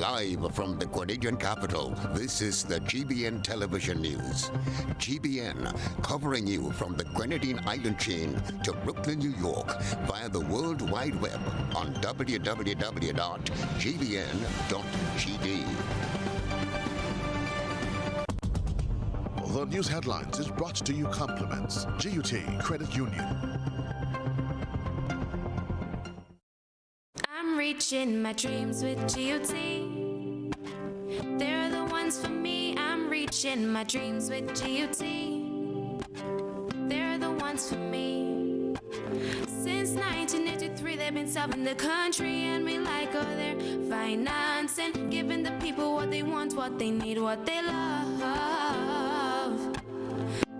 Live from the Grenadian capital, this is the GBN television news. GBN, covering you from the Grenadine Island chain to Brooklyn, New York, via the World Wide Web on www.gbn.gd. The news headlines is brought to you compliments GUT Credit Union. I'm reaching my dreams with GUT. They're the ones for me. I'm reaching my dreams with GUT. They're the ones for me. Since 1983, they've been serving the country, and we like all their financing, giving the people what they want, what they need, what they love.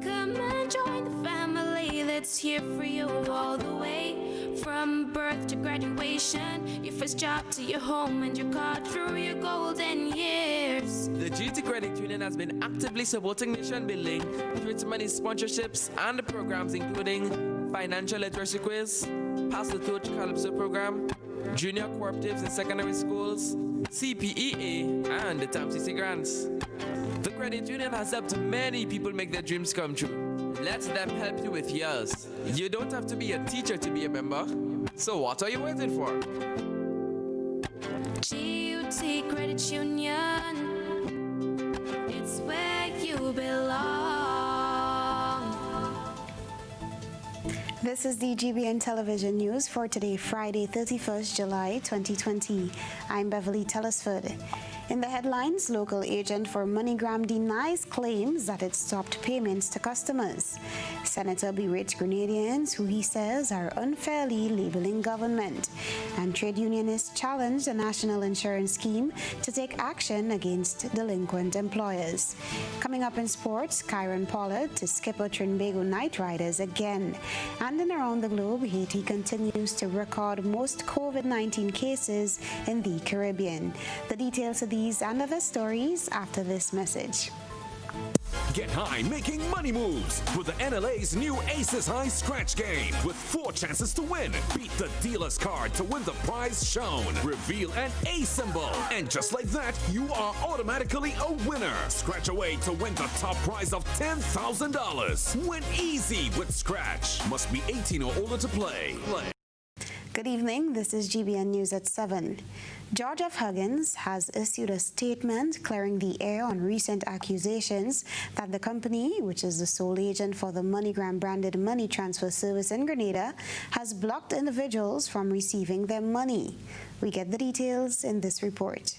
Come and join the family that's here for you all the way. From birth to graduation, your first job to your home, and your car through your golden years. The GT Credit Union has been actively supporting nation building through its many sponsorships and programs, including financial literacy quiz, Pass the Torch Calypso program, junior cooperatives in secondary schools, CPEA, and the TAMCC grants. The credit union has helped many people make their dreams come true. Let them help you with yours. You don't have to be a teacher to be a member. So what are you waiting for? GUT Credit Union, it's where you belong. This is the GBN television news for today, Friday, 31st July 2020. I'm Beverly Telesford. In the headlines, local agent for MoneyGram denies claims that it stopped payments to customers. Senator berates Grenadians who he says are unfairly labeling government. And trade unionists challenge the National Insurance Scheme to take action against delinquent employers. Coming up in sports, Kyron Pollard to skipper Trinbago Knight Riders again. And in around the globe, Haiti continues to record most COVID-19 cases in the Caribbean. The details of these and other stories after this message. Get high making money moves with the NLA's new Aces High Scratch game with 4 chances to win. Beat the dealer's card to win the prize shown. Reveal an A symbol. And just like that, you are automatically a winner. Scratch away to win the top prize of $10,000. Win easy with Scratch. Must be 18 or older to play. Good evening. This is GBN News at 7. George F. Huggins has issued a statement clearing the air on recent accusations that the company, which is the sole agent for the MoneyGram branded money transfer service in Grenada, has blocked individuals from receiving their money. We get the details in this report.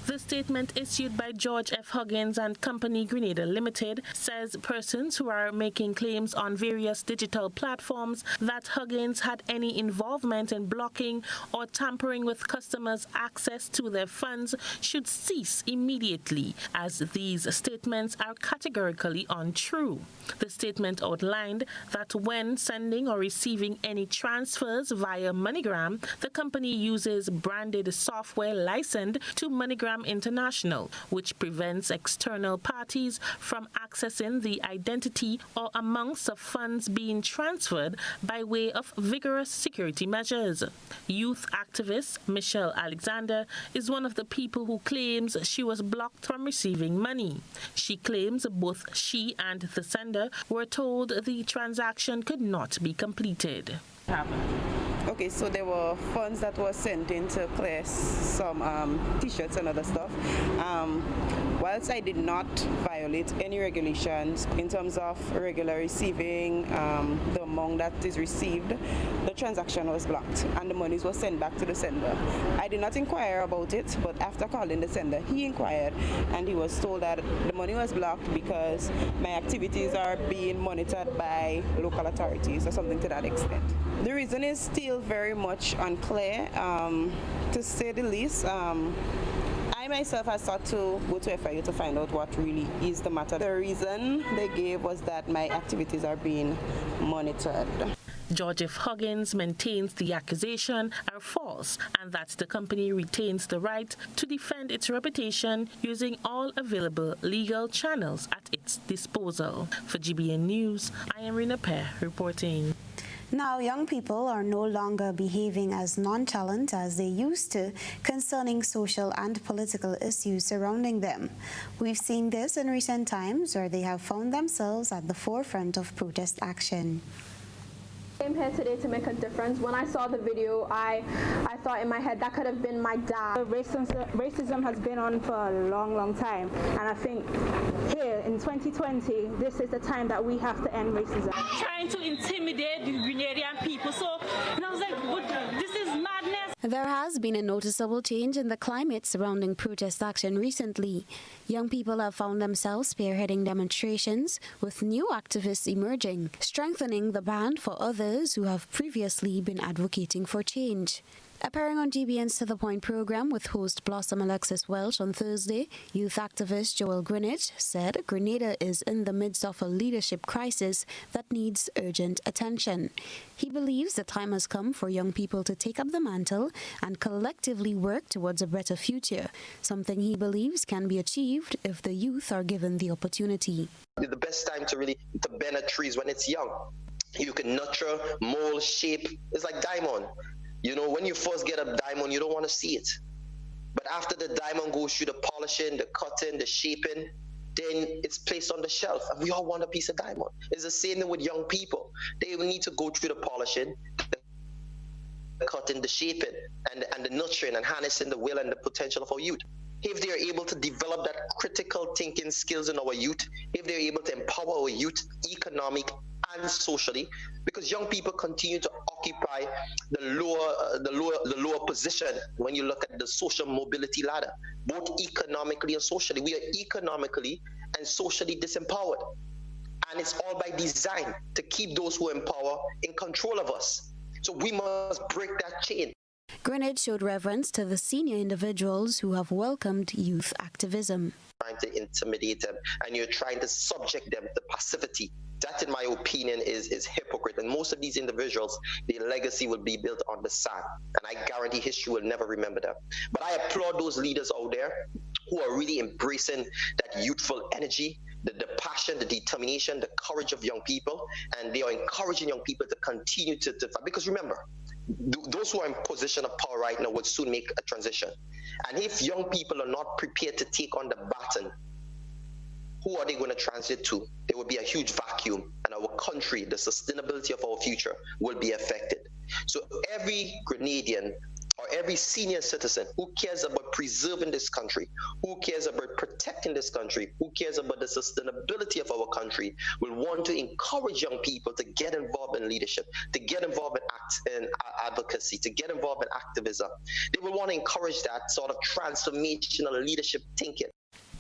The statement issued by George F. Huggins and Company Grenada Limited says persons who are making claims on various digital platforms that Huggins had any involvement in blocking or tampering with customers' access to their funds should cease immediately, as these statements are categorically untrue. The statement outlined that when sending or receiving any transfers via MoneyGram, the company uses branded software licensed to MoneyGram International, which prevents external parties from accessing the identity or amounts of funds being transferred by way of vigorous security measures. Youth activist Michelle Alexander is one of the people who claims she was blocked from receiving money. She claims both she and the sender were told the transaction could not be completed. Okay, so there were funds that were sent in to clear some t-shirts and other stuff. Whilst I did not violate any regulations in terms of regular receiving the amount that is received, the transaction was blocked and the monies were sent back to the sender. I did not inquire about it, but after calling the sender, he inquired and he was told that the money was blocked because my activities are being monitored by local authorities or something to that extent. The reason is still very much unclear, to say the least. I myself have sought to go to FIU to find out what really is the matter. The reason they gave was that my activities are being monitored. George F. Huggins maintains the accusation are false and that the company retains the right to defend its reputation using all available legal channels at its disposal. For GBN News, I am Rina Pear reporting. Now, young people are no longer behaving as nonchalant as they used to concerning social and political issues surrounding them. We've seen this in recent times where they have found themselves at the forefront of protest action. I came here today to make a difference. When I saw the video, I thought in my head that could have been my dad. Racism has been on for a long time, and I think here in 2020, this is the time that we have to end racism. Trying to intimidate the Grenadian people, so and I was like, this is madness. There has been a noticeable change in the climate surrounding protest action recently. Young people have found themselves spearheading demonstrations, with new activists emerging, strengthening the band for others who have previously been advocating for change. Appearing on GBN's To The Point program with host Blossom Alexis Welch on Thursday, youth activist Joel Greenwich said Grenada is in the midst of a leadership crisis that needs urgent attention. He believes the time has come for young people to take up the mantle and collectively work towards a better future, something he believes can be achieved if the youth are given the opportunity. The best time to bend a tree is when it's young. You can nurture, mold, shape. It's like diamond. You know, when you first get a diamond, you don't want to see it. But after the diamond goes through the polishing, the cutting, the shaping, then it's placed on the shelf. And we all want a piece of diamond. It's the same thing with young people. They will need to go through the polishing, the cutting, the shaping, and the nurturing and harnessing the will and the potential of our youth. If they are able to develop that critical thinking skills in our youth, if they're able to empower our youth economic and socially, because young people continue to occupy the lower position when you look at the social mobility ladder, both economically and socially. We are economically and socially disempowered, and it's all by design to keep those who empower in control of us. So we must break that chain. Greenwich showed reverence to the senior individuals who have welcomed youth activism. Trying to intimidate them, and you're trying to subject them to passivity. That, in my opinion, is hypocrite. And most of these individuals, their legacy will be built on the sand. And I guarantee history will never remember them. But I applaud those leaders out there who are really embracing that youthful energy, the passion, the determination, the courage of young people. And they are encouraging young people to continue to fight. Because remember, those who are in position of power right now will soon make a transition. And if young people are not prepared to take on the baton, who are they going to transit to? There will be a huge vacuum, and our country, the sustainability of our future, will be affected. So every Grenadian or every senior citizen who cares about preserving this country, who cares about protecting this country, who cares about the sustainability of our country, will want to encourage young people to get involved in leadership, to get involved in advocacy, to get involved in activism. They will want to encourage that sort of transformational leadership thinking.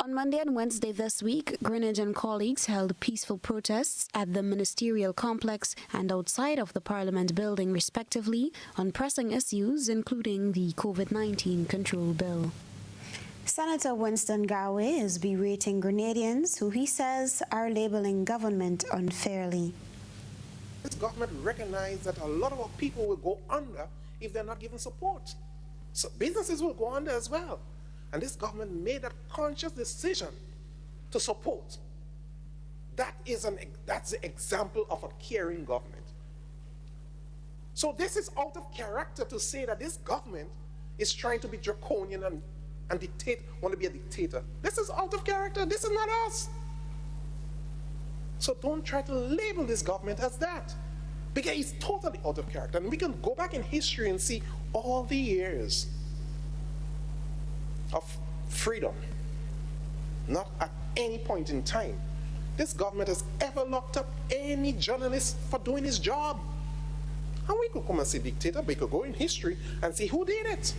On Monday and Wednesday this week, Greenwich and colleagues held peaceful protests at the ministerial complex and outside of the Parliament building, respectively, on pressing issues including the COVID-19 control bill. Senator Winston Garwe is berating Grenadians who he says are labeling government unfairly. This government recognizes that a lot of our people will go under if they're not given support. So businesses will go under as well. And this government made that conscious decision to support. That's the example of a caring government. So this is out of character to say that this government is trying to be draconian and want to be a dictator. This is out of character. This is not us. So don't try to label this government as that, because it's totally out of character. And we can go back in history and see all the years of freedom. Not at any point in time this government has ever locked up any journalist for doing his job. And we could come and say dictator, but we could go in history and see who did it.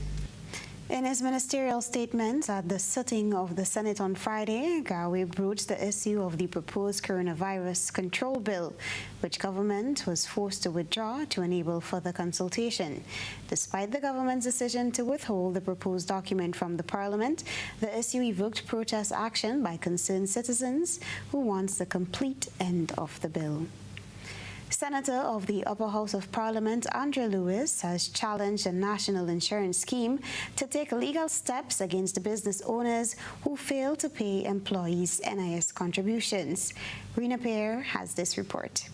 In his ministerial statement at the sitting of the Senate on Friday, Garwe broached the issue of the proposed coronavirus control bill, which government was forced to withdraw to enable further consultation. Despite the government's decision to withhold the proposed document from the Parliament, the issue evoked protest action by concerned citizens who wants the complete end of the bill. Senator of the Upper House of Parliament, Andrew Lewis, has challenged the National Insurance Scheme to take legal steps against business owners who fail to pay employees' NIS contributions. Rena Pear has this report.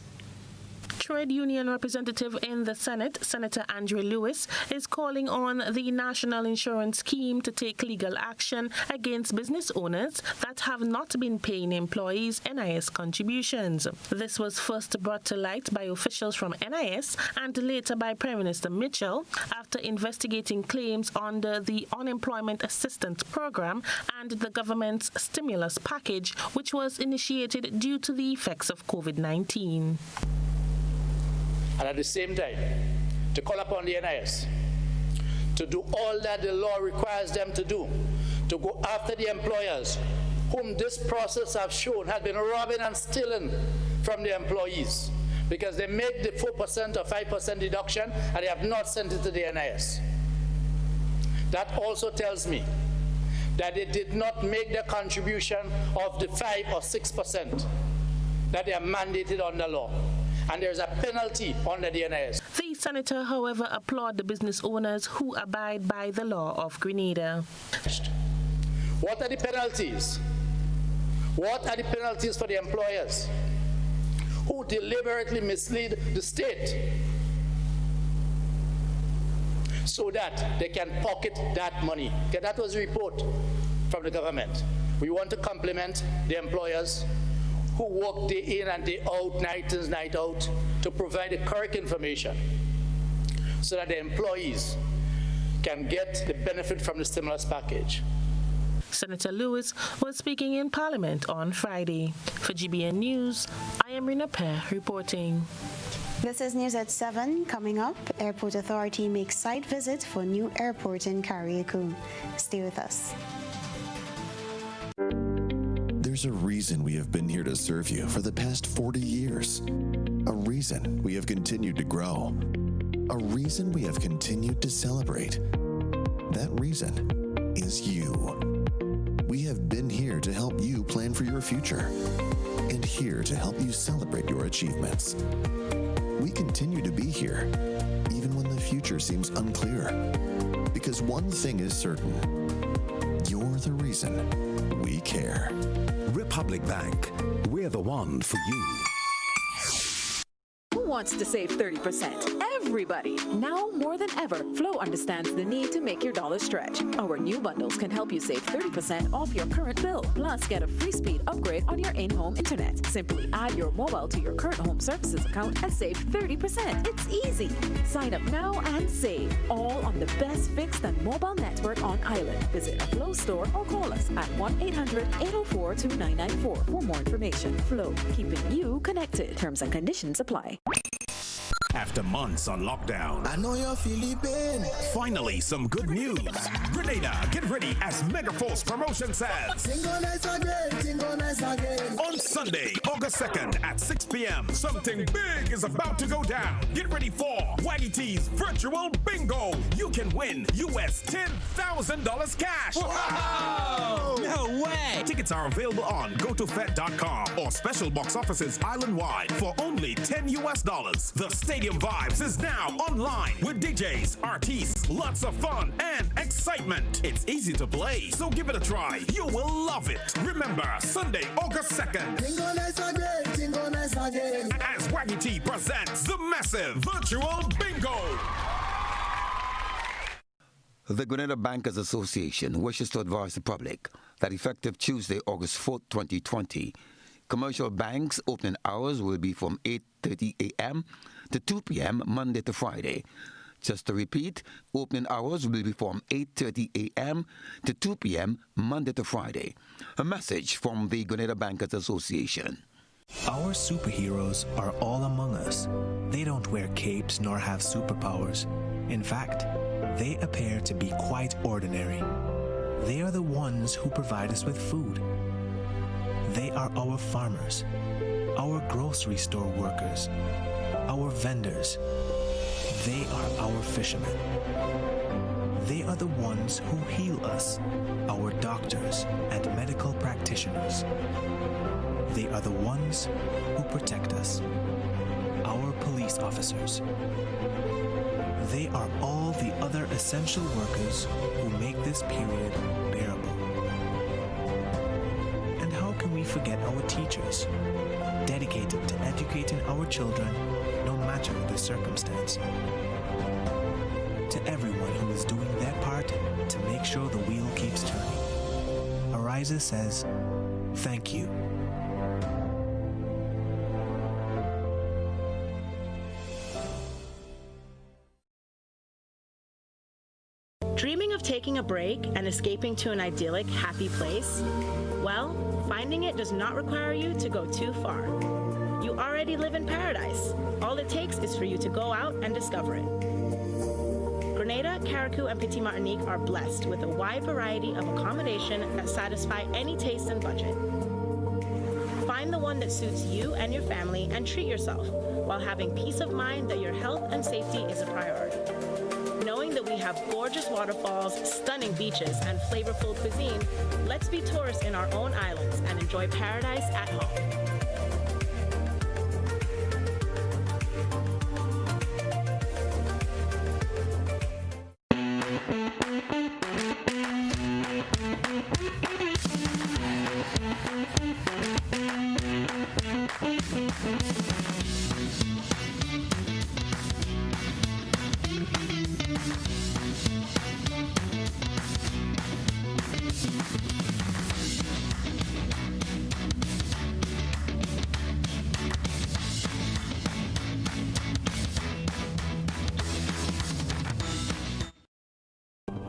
trade union representative in the Senate, Senator Andrew Lewis, is calling on the National Insurance Scheme to take legal action against business owners that have not been paying employees NIS contributions. This was first brought to light by officials from NIS and later by Prime Minister Mitchell after investigating claims under the Unemployment Assistance Program and the government's stimulus package, which was initiated due to the effects of COVID-19. And at the same time, to call upon the NIS to do all that the law requires them to do, to go after the employers whom this process have shown had been robbing and stealing from the employees, because they make the 4% or 5% deduction and they have not sent it to the NIS. That also tells me that they did not make the contribution of the 5 or 6% that they are mandated under law. And there's a penalty under the NIS. The senator, however, applauded the business owners who abide by the law of Grenada. What are the penalties? What are the penalties for the employers who deliberately mislead the state so that they can pocket that money? Okay, that was a report from the government. We want to compliment the employers who work day in and day out, night in, night out, to provide the correct information so that the employees can get the benefit from the stimulus package. Senator Lewis was speaking in Parliament on Friday. For GBN News, I am Rina Pear reporting. This is news at 7. Coming up, Airport Authority makes site visit for new airport in Carriacou. Stay with us. There's a reason we have been here to serve you for the past 40 years. A reason we have continued to grow. A reason we have continued to celebrate. That reason is you. We have been here to help you plan for your future and here to help you celebrate your achievements. We continue to be here, even when the future seems unclear. Because one thing is certain, you're the reason we care. Republic Bank, we're the one for you. Who wants to save 30%? Everybody. Now more than ever, Flow understands the need to make your dollar stretch. Our new bundles can help you save 30% off your current bill. Plus, get a free speed upgrade on your in-home internet. Simply add your mobile to your current home services account and save 30%. It's easy. Sign up now and save. All on the best fixed and mobile network on island. Visit a Flow store or call us at 1-800-804-2994 for more information. Flow, keeping you connected. Terms and conditions apply. After months on lockdown, I know you're feeling pain. Finally, some good news. Grenada, get ready as Megaforce Promotion says. Synchronize again. On Sunday, August 2nd at 6 p.m., something big is about to go down. Get ready for Waggy T's Virtual Bingo. You can win US $10,000 cash. Wow! No way! Tickets are available on gotofed.com or special box offices island-wide for only $10 US. The Stadium Vibes is now online with DJs, artists, lots of fun and excitement. It's easy to play, so give it a try. You will love it. Remember, Sunday, August 2nd. Synchronize again. As Waggy T presents the massive Virtual Bingo. The Grenada Bankers Association wishes to advise the public that effective Tuesday, August 4th, 2020, commercial banks' opening hours will be from 8:30 a.m. to 2 p.m. Monday to Friday. Just to repeat, opening hours will be from 8:30 a.m. to 2 p.m. Monday to Friday. A message from the Grenada Bankers Association. Our superheroes are all among us. They don't wear capes nor have superpowers. In fact, they appear to be quite ordinary. They are the ones who provide us with food. They are our farmers, our grocery store workers, our vendors. They are our fishermen. They are the ones who heal us, our doctors and medical practitioners. They are the ones who protect us, our police officers. They are all the other essential workers who make this period bearable. And how can we forget our teachers, dedicated to educating our children no no matter the circumstance. To everyone who is doing their part to make sure the wheel keeps turning, Ariza says, thank you. Dreaming of taking a break and escaping to an idyllic, happy place? Well, finding it does not require you to go too far. You already live in paradise. All it takes is for you to go out and discover it. Grenada, Carriacou, and Petite Martinique are blessed with a wide variety of accommodation that satisfy any taste and budget. Find the one that suits you and your family and treat yourself while having peace of mind that your health and safety is a priority. Knowing that we have gorgeous waterfalls, stunning beaches, and flavorful cuisine, let's be tourists in our own islands and enjoy paradise at home.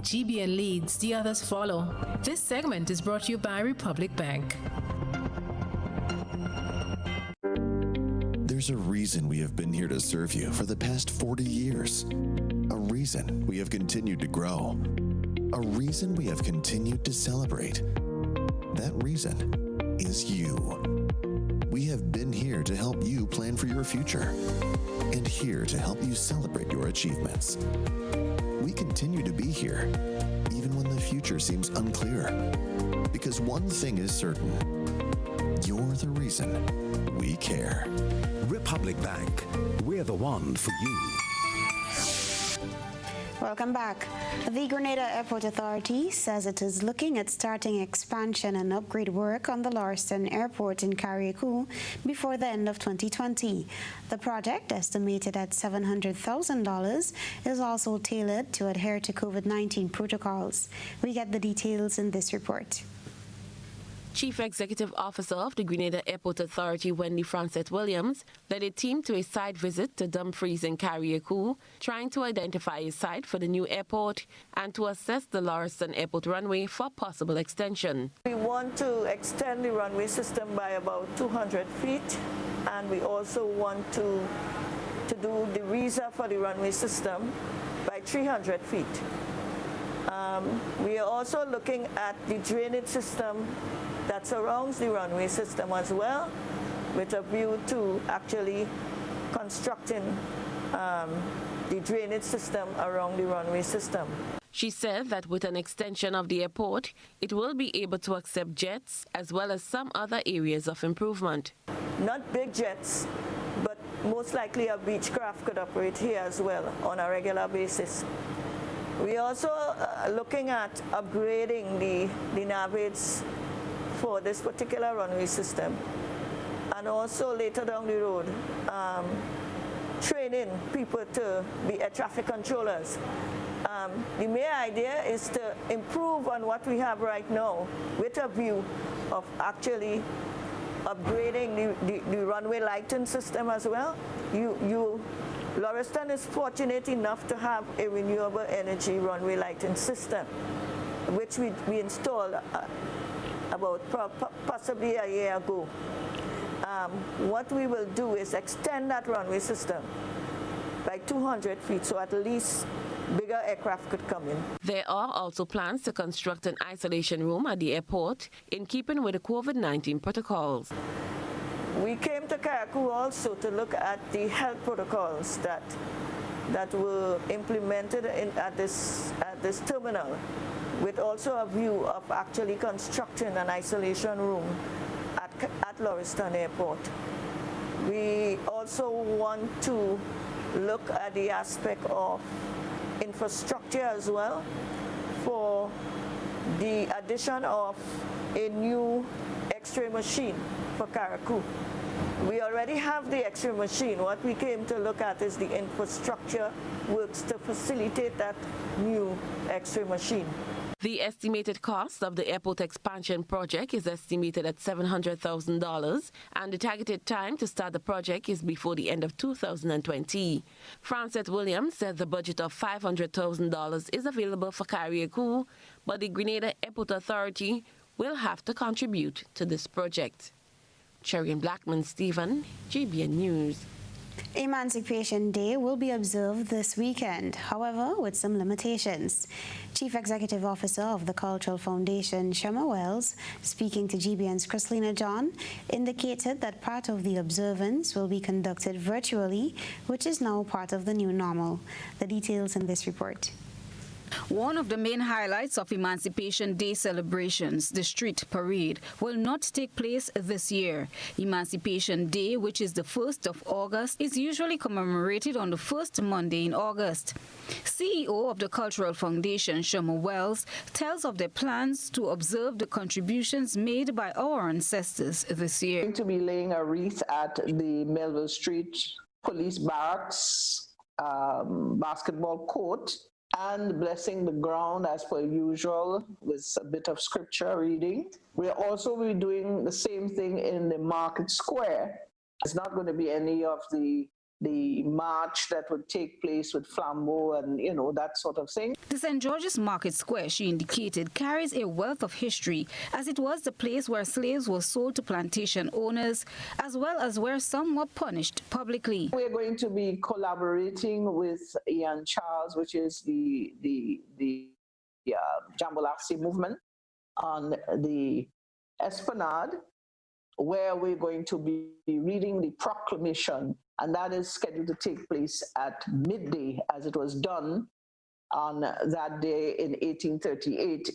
GBN leads, the others follow. This segment is brought to you by Republic Bank. There's a reason we have been here to serve you for the past 40 years. A reason we have continued to grow. A reason we have continued to celebrate. That reason is you. We have been here to help you plan for your future and here to help you celebrate your achievements. We continue to be here, even when the future seems unclear. Because one thing is certain, you're the reason we care. Republic Bank, we're the one for you. Welcome back. The Grenada Airport Authority says it is looking at starting expansion and upgrade work on the Lauriston Airport in Carriacou before the end of 2020. The project, estimated at $700,000, is also tailored to adhere to COVID-19 protocols. We get the details in this report. Chief Executive Officer of the Grenada Airport Authority, Wendy Francette Williams, led a team to a site visit to Dumfries in Carriacou, trying to identify a site for the new airport and to assess the Lauriston Airport runway for possible extension. We want to extend the runway system by about 200 feet, and we also want to do the reserve for the runway system by 300 feet. We are also looking at the drainage system that surrounds the runway system as well, with a view to actually constructing the drainage system around the runway system. She said that with an extension of the airport, it will be able to accept jets as well as some other areas of improvement. Not big jets, but most likely a Beechcraft could operate here as well on a regular basis. We also are looking at upgrading the navets for this particular runway system, and also later down the road training people to be air traffic controllers. The main idea is to improve on what we have right now with a view of actually upgrading the runway lighting system as well. Lauriston is fortunate enough to have a renewable energy runway lighting system, which we installed about possibly a year ago. What we will do is extend that runway system by 200 feet, so at least bigger aircraft could come in. There are also plans to construct an isolation room at the airport in keeping with the COVID-19 protocols. We came to Carriacou also to look at the health protocols that were implemented at this terminal, with also a view of actually constructing an isolation room at Lauriston Airport. We also want to look at the aspect of infrastructure as well, for the addition of a new X-ray machine for Carriacou. We already have the X-ray machine. What we came to look at is the infrastructure works to facilitate that new X-ray machine. The estimated cost of the airport expansion project is estimated at $700,000, and the targeted time to start the project is before the end of 2020. Frances Williams said the budget of $500,000 is available for Carriacou, but the Grenada Airport Authority will have to contribute to this project. Cherian Blackman Stephen, GBN News. Emancipation Day will be observed this weekend, however, with some limitations. Chief Executive Officer of the Cultural Foundation, Shema Wells, speaking to GBN's Chrislina John, indicated that part of the observance will be conducted virtually, which is now part of the new normal. The details in this report. One of the main highlights of Emancipation Day celebrations, the street parade, will not take place this year. Emancipation Day, which is the 1st of August, is usually commemorated on the first Monday in August. CEO of the Cultural Foundation, Shema Wells, tells of their plans to observe the contributions made by our ancestors this year. We're going to be laying a wreath at the Melville Street Police Barracks basketball court, and blessing the ground as per usual with a bit of scripture reading. We'll also be doing the same thing in the market square. It's not going to be any of the march that would take place with flambeau and, you know, that sort of thing. The St. George's Market Square, she indicated, carries a wealth of history, as it was the place where slaves were sold to plantation owners, as well as where some were punished publicly. We're going to be collaborating with Ian Charles, which is the Jambalasi movement, on the Esplanade, where we're going to be reading the proclamation, and that is scheduled to take place at midday, as it was done on that day in 1838.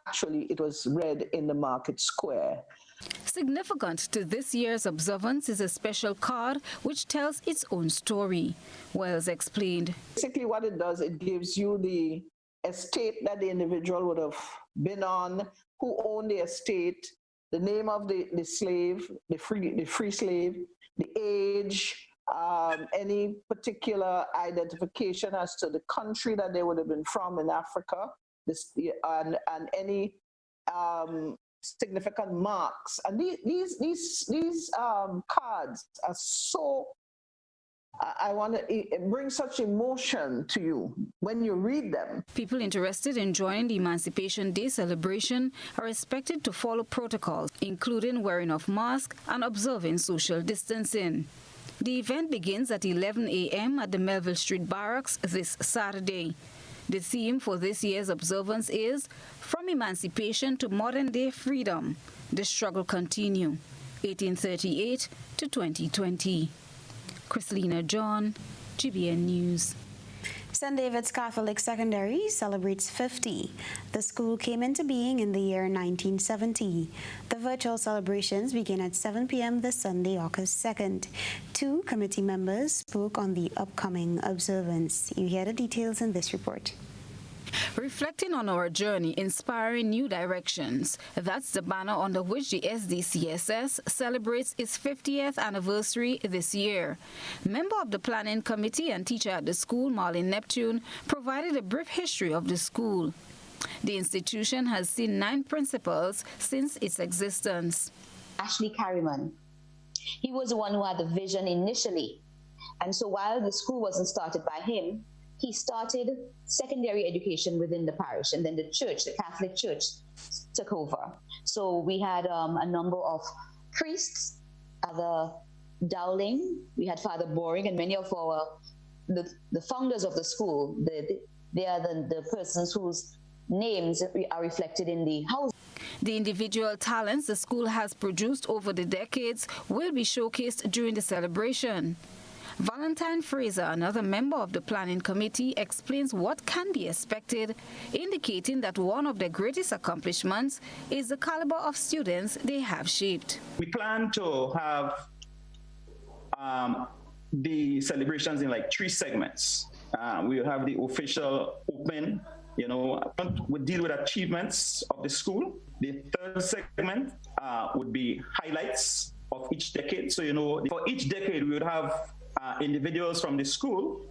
Actually, it was read in the market square. Significant to this year's observance is a special card which tells its own story. Wells explained. Basically what it does, it gives you the estate that the individual would have been on, who owned the estate, the name of the slave, the free slave, the age, any particular identification as to the country that they would have been from in Africa, and any significant marks. And these cards are so, it brings such emotion to you when you read them. People interested in joining the Emancipation Day celebration are expected to follow protocols, including wearing of masks and observing social distancing. The event begins at 11 a.m. at the Melville Street Barracks this Saturday. The theme for this year's observance is From Emancipation to Modern-Day Freedom, the Struggle Continue, 1838 to 2020. Chrislina John, GBN News. St. David's Catholic Secondary celebrates 50. The school came into being in the year 1970. The virtual celebrations begin at 7 p.m. this Sunday, August 2nd. Two committee members spoke on the upcoming observance. You hear the details in this report. Reflecting on our journey, inspiring new directions. That's the banner under which the SDCSS celebrates its 50th anniversary this year. Member of the planning committee and teacher at the school, Marlene Neptune, provided a brief history of the school. The institution has seen 9 principals since its existence. Ashley Carriman, he was the one who had the vision initially. And so while the school wasn't started by him, he started secondary education within the parish, and then the church, the Catholic Church, took over. So we had a number of priests, Father Dowling, we had Father Boring, and many of the founders of the school. They are the persons whose names are reflected in the house. The individual talents the school has produced over the decades will be showcased during the celebration. Valentine Fraser, another member of the planning committee, explains what can be expected, indicating that one of their greatest accomplishments is the caliber of students they have shaped. We plan to have the celebrations in like 3 segments. We'll have the official open, we deal with achievements of the school. The third segment would be highlights. of each decade. So, for each decade, we would have individuals from the school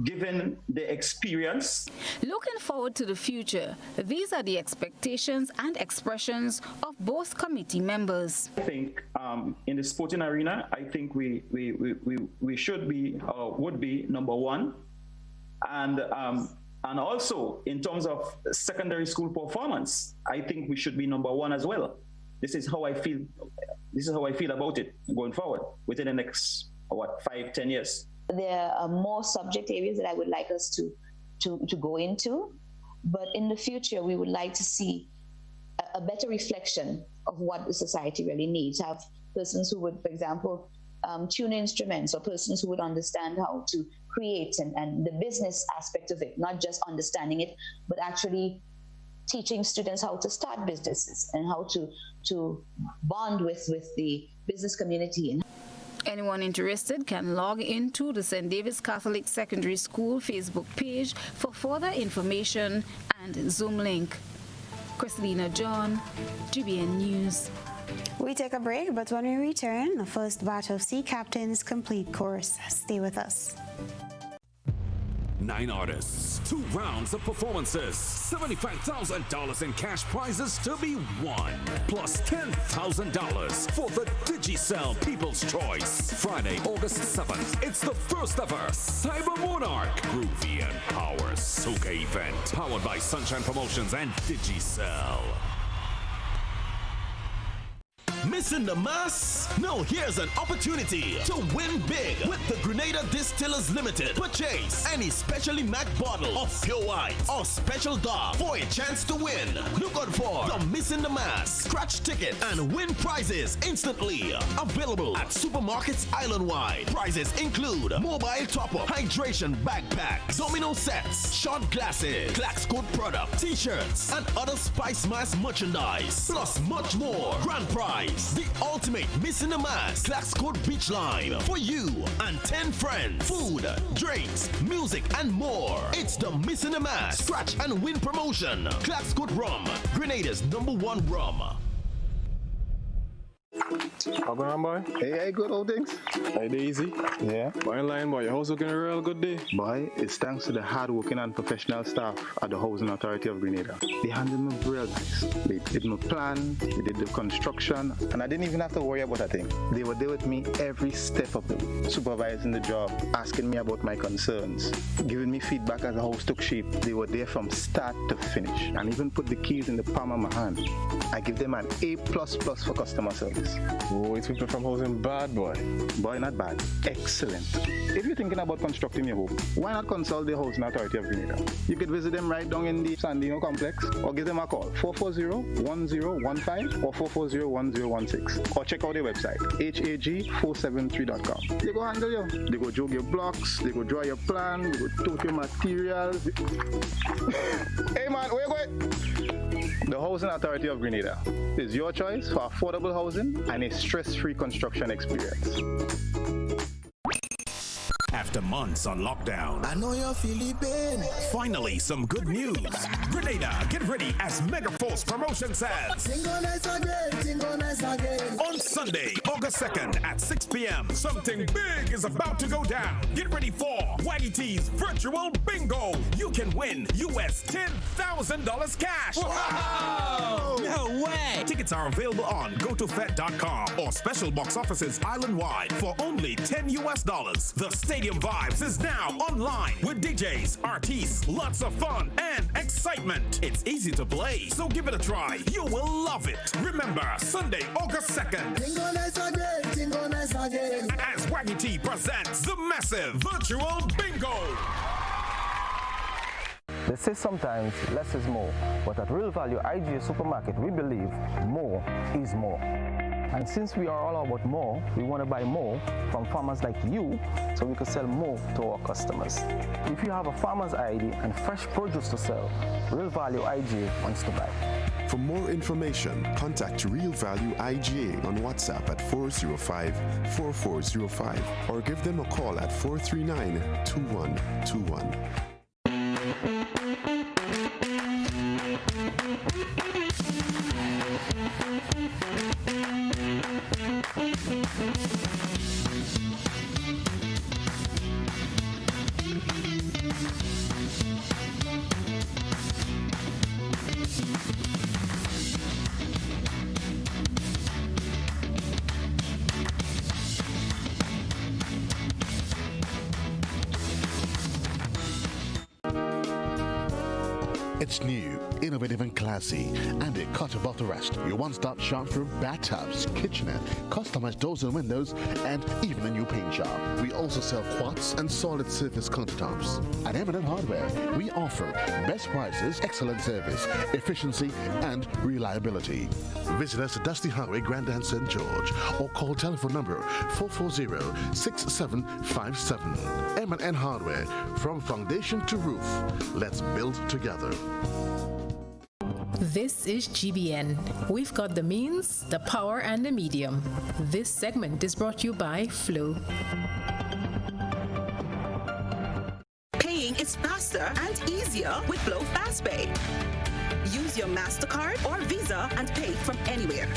given the experience. Looking forward to the future, these are the expectations and expressions of both committee members. I think in the sporting arena, I think we should be or would be number one, and also in terms of secondary school performance, I think we should be number one as well. This is how I feel. This is how I feel about it going forward within the next 5-10 years. There are more subject areas that I would like us to go into, but in the future, we would like to see a better reflection of what the society really needs. Have persons who would, for example, tune instruments, or persons who would understand how to create and the business aspect of it, not just understanding it, but actually teaching students how to start businesses and how to bond with the business community. Anyone interested can log into the St. David's Catholic Secondary School Facebook page for further information and Zoom link. Christina John, GBN News. We take a break, but when we return, the first batch of Sea Captains complete course. Stay with us. 9 artists, 2 rounds of performances, $75,000 in cash prizes to be won, plus $10,000 for the Digicel People's Choice. Friday, August 7th, it's the first ever Cyber Monarch Groovy and Power Soca event, powered by Sunshine Promotions and Digicel. Missing the mass? No, here's an opportunity to win big with the Grenada Distillers Limited. Purchase any specially marked bottle of pure white or special dark for a chance to win. Look out for the Missing the Mass scratch ticket and win prizes instantly. Available at supermarkets island-wide. Prizes include mobile top-up, hydration backpack, domino sets, shot glasses, Clax Code product, t-shirts, and other Spice Mass merchandise. Plus much more. Grand prize, the ultimate Missing the Mass Clax Code beach line for you and 10 friends. Food, drinks, music, and more. It's the Missing the Mass scratch and win promotion. Clax Code Rum, Grenada's #1 rum. How going on, boy? Hey, good old things. Hey, easy. Yeah. Boy, in line, boy. Your house looking a real good day. Boy, it's thanks to the hard-working and professional staff at the Housing Authority of Grenada. They handled me real nice. They did my plan, they did the construction, and I didn't even have to worry about a thing. They were there with me every step of the way, supervising the job, asking me about my concerns, giving me feedback as the house took shape. They were there from start to finish, and even put the keys in the palm of my hand. I give them an A++ for customer service. Oh, it's people from housing bad, boy. Boy, not bad. Excellent. If you're thinking about constructing your home, why not consult the Housing Authority of Grenada? You could visit them right down in the Sandino complex, or give them a call, 440-1015 or 440-1016. Or check out their website, hag473.com. They go handle you. They go jog your blocks, they go draw your plan, they go tote your materials. Hey man, where you going? The Housing Authority of Grenada is your choice for affordable housing and a stress-free construction experience. After months on lockdown, I know you're feeling pain. Finally, some good news. Grenada, get ready as Mega Force Promotion says. Synchronize again. On Sunday, August 2nd at 6 p.m., something big is about to go down. Get ready for Waggy T's Virtual Bingo. You can win US $10,000 cash. Wow! No way! Tickets are available on gotofed.com or special box offices island-wide for only $10 US. The Stadium Vibes is now online with DJs, artists, lots of fun and excitement. It's easy to play, so give it a try. You will love it. Remember, Sunday, August 2nd. Synchronize again. As Waggy T presents the massive Virtual Bingo. They say sometimes less is more, but at Real Value IGA Supermarket, we believe more is more. And since we are all about more, we want to buy more from farmers like you so we can sell more to our customers. If you have a farmer's ID and fresh produce to sell, Real Value IGA wants to buy. For more information, contact Real Value IGA on WhatsApp at 405-4405 or give them a call at 439-2121. It's new, innovative and classy, and it cut above the rest. Your one-stop shop for bathtubs, kitchenette, customized doors and windows, and even a new paint job. We also sell quartz and solid surface countertops. At M&N Hardware, we offer best prices, excellent service, efficiency, and reliability. Visit us at Dusty Highway, Grandin, St. George, or call telephone number 440-6757. M&N Hardware, from foundation to roof. Let's build together. This is GBN. We've got the means, the power, and the medium. This segment is brought to you by Flow. Paying is faster and easier with Flow FastPay. Use your MasterCard or Visa and pay from anywhere.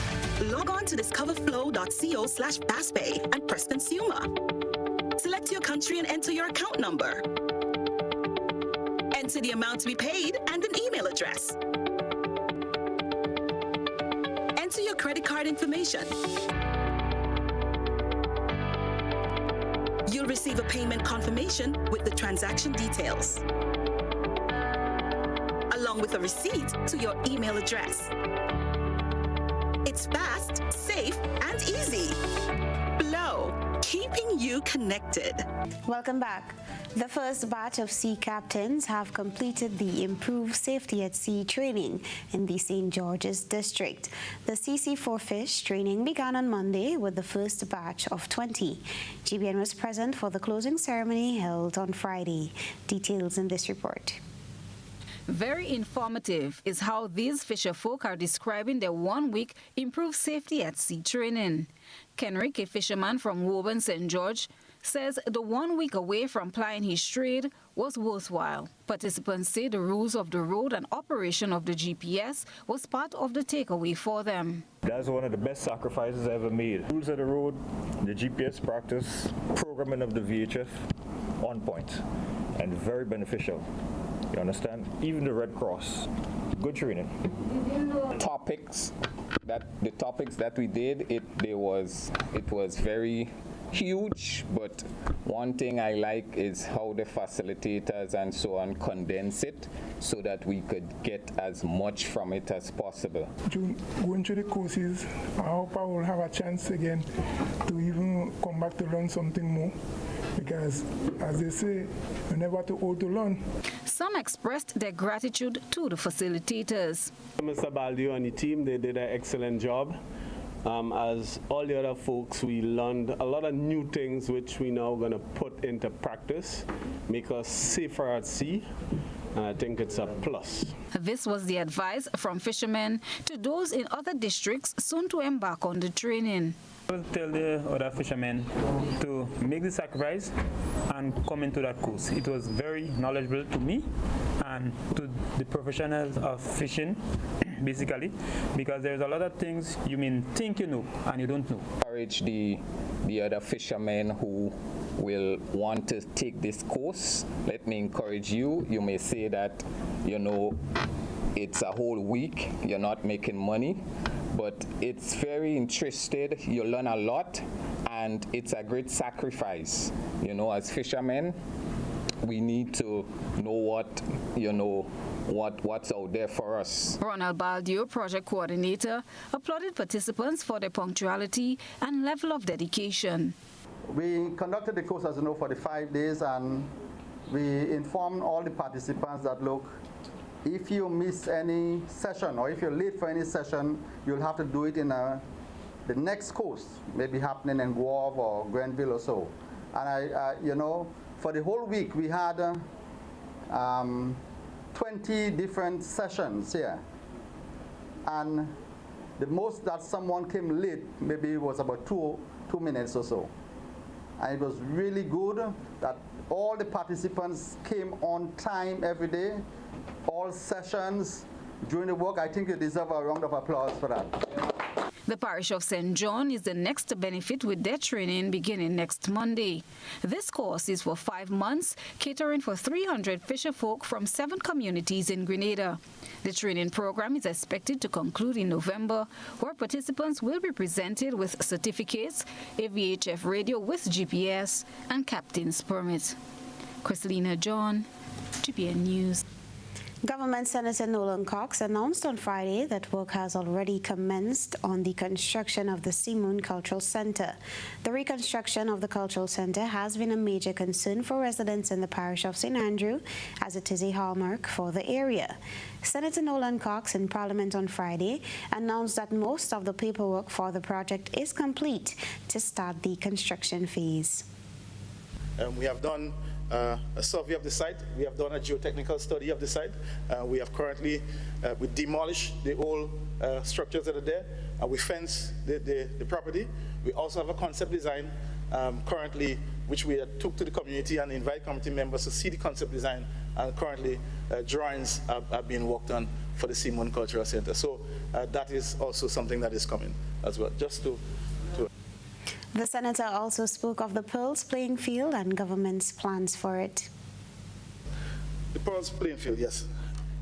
Log on to discoverflow.co/fastpay and press Consumer. Select your country and enter your account number. Enter the amount to be paid and an email address. Enter your credit card information. You'll receive a payment confirmation with the transaction details, along with a receipt to your email address. It's fast, safe, and easy. Flow, keeping you connected. Welcome back. The first batch of sea captains have completed the Improved Safety at Sea training in the St. George's district. The CC4 Fish training began on Monday with the first batch of 20. GBN was present for the closing ceremony held on Friday. Details in this report. Very informative is how these fisherfolk are describing their 1-week Improved Safety at Sea training. Kenrick, a fisherman from Woburn, St. George, says the 1 week away from plying his trade was worthwhile. Participants say the rules of the road and operation of the GPS was part of the takeaway for them. That's one of the best sacrifices I ever made. Rules of the road, the GPS practice, programming of the VHF, on point and very beneficial. You understand? Even the Red Cross, good training. The topics that we did, it was very huge, but one thing I like is how the facilitators and so on condense it so that we could get as much from it as possible. Going through the courses, I hope I will have a chance again to even come back to learn something more, because as they say, you're never too old to learn. Some expressed their gratitude to the facilitators. Mr. Baldio and the team, they did an excellent job. As all the other folks, we learned a lot of new things which we now going to put into practice, make us safer at sea, and I think it's a plus. This was the advice from fishermen to those in other districts soon to embark on the training. I will tell the other fishermen to make the sacrifice and come into that course. It was very knowledgeable to me and to the professionals of fishing, basically, because there's a lot of things you may think you know and you don't know. Encourage the other fishermen who will want to take this course. Let me encourage you. You may say that, you know, it's a whole week, you're not making money, but it's very interested, you learn a lot, and it's a great sacrifice. You know, as fishermen, we need to know what's out there for us. Ronald Baldio, project coordinator, applauded participants for their punctuality and level of dedication. We conducted the course, as you know, for the 5 days, and we informed all the participants that, look, if you miss any session or if you're late for any session, you'll have to do it in the next course, maybe happening in Guave or Grenville or so. And you know, for the whole week, we had 20 different sessions here. And the most that someone came late, maybe it was about two minutes or so. And it was really good that all the participants came on time every day, all sessions during the work. I think you deserve a round of applause for that. The parish of St. John is the next to benefit with their training beginning next Monday. This course is for 5 months, catering for 300 fisherfolk from 7 communities in Grenada. The training program is expected to conclude in November, where participants will be presented with certificates, a VHF radio with GPS, and captain's permit. Christelina John, GBN News. Government Senator Nolan Cox announced on Friday that work has already commenced on the construction of the Seamoon Cultural Center. The reconstruction of the Cultural Center has been a major concern for residents in the parish of St. Andrew, as it is a hallmark for the area. Senator Nolan Cox in Parliament on Friday announced that most of the paperwork for the project is complete to start the construction phase. We have done a survey of the site. We have done a geotechnical study of the site. We have currently we demolished the old structures that are there. We fence the property. We also have a concept design currently, which we took to the community and invite community members to see the concept design. And currently, drawings are being worked on for the Seamoon Cultural Center. So that is also something that is coming as well. Just to The senator also spoke of the Pearls playing field and government's plans for it. The Pearls playing field, yes.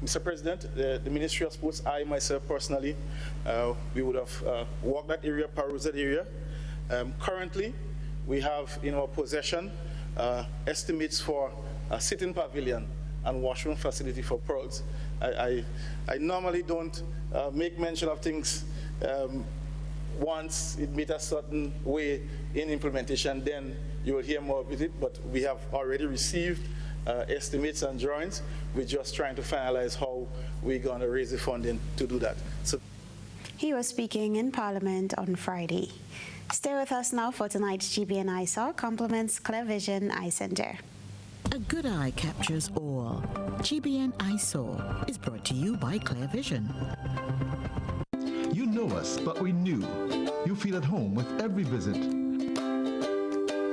Mr. President, the Ministry of Sports, I myself personally, we would have walked that area, perused that area. Currently, we have in our possession estimates for a sitting pavilion and washroom facility for Pearls. I normally don't make mention of things once it meets a certain way in implementation, then you will hear more about it, but we have already received estimates and drawings. We're just trying to finalize how we're going to raise the funding to do that. So he was speaking in Parliament on Friday. Stay with us now for tonight's GBN ISAW compliments Clear Vision Eye Center. A good eye captures all. GBN ISAW is brought to you by Clear Vision. You know us, but we knew. You feel at home with every visit.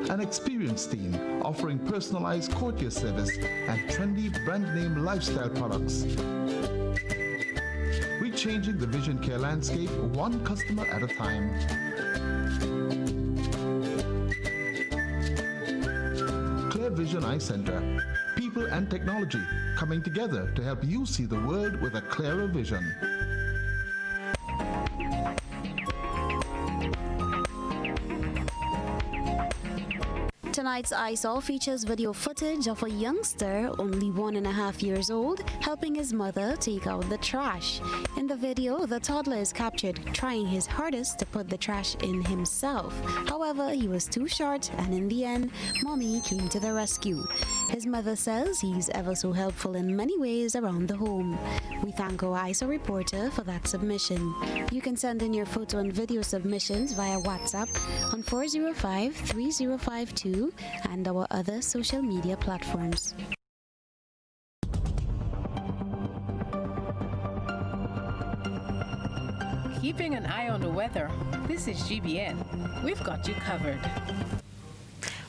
An experienced team offering personalized courtier service and trendy brand name lifestyle products. We're changing the vision care landscape one customer at a time. Clear Vision Eye Center. People and technology coming together to help you see the world with a clearer vision. Tonight's ISAW features video footage of a youngster, only 1.5 years old, helping his mother take out the trash. In the video, the toddler is captured trying his hardest to put the trash in himself. However, he was too short, and in the end, Mommy came to the rescue. His mother says he's ever so helpful in many ways around the home. We thank our ISAW reporter for that submission. You can send in your photo and video submissions via WhatsApp on 405-3052 and our other social media platforms. Keeping an eye on the weather. This is GBN. We've got you covered.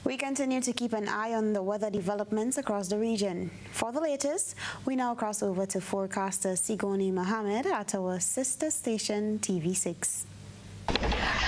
We continue to keep an eye on the weather developments across the region. For the latest, we now cross over to forecaster Sigoni Mohammed at our sister station TV6.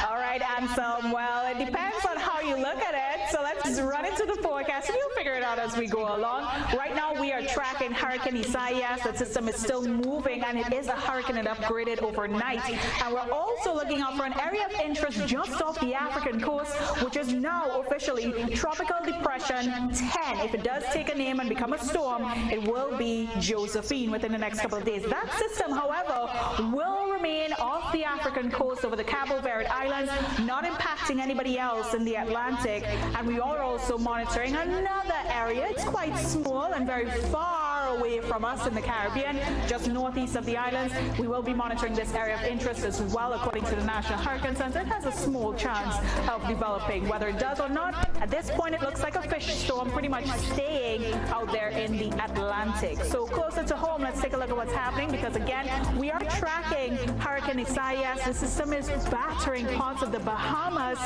All right, Anselm. Well, it depends on how you look at it. So let's run into the forecast and you'll figure it out as we go along. Right now, we are tracking Hurricane Isaias. The system is still moving, and it is a hurricane that upgraded overnight. And we're also looking out for an area of interest just off the African coast, which is now officially Tropical Depression 10. If it does take a name and become a storm, it will be Josephine within the next couple of days. That system, however, will remain off the African coast over the Cabo Verde Islands, not impacting anybody else in the Atlantic. And we are also monitoring another area. It's quite small and very far away from us in the Caribbean, just northeast of the islands. We will be monitoring this area of interest as well. According to the National Hurricane Center, it has a small chance of developing. Whether it does or not, at this point it looks like a fish storm, pretty much staying out there in the Atlantic. So closer to home, let's take a look at what's happening, because again, we are tracking Hurricane Isaias. The system is battering parts of the Bahamas,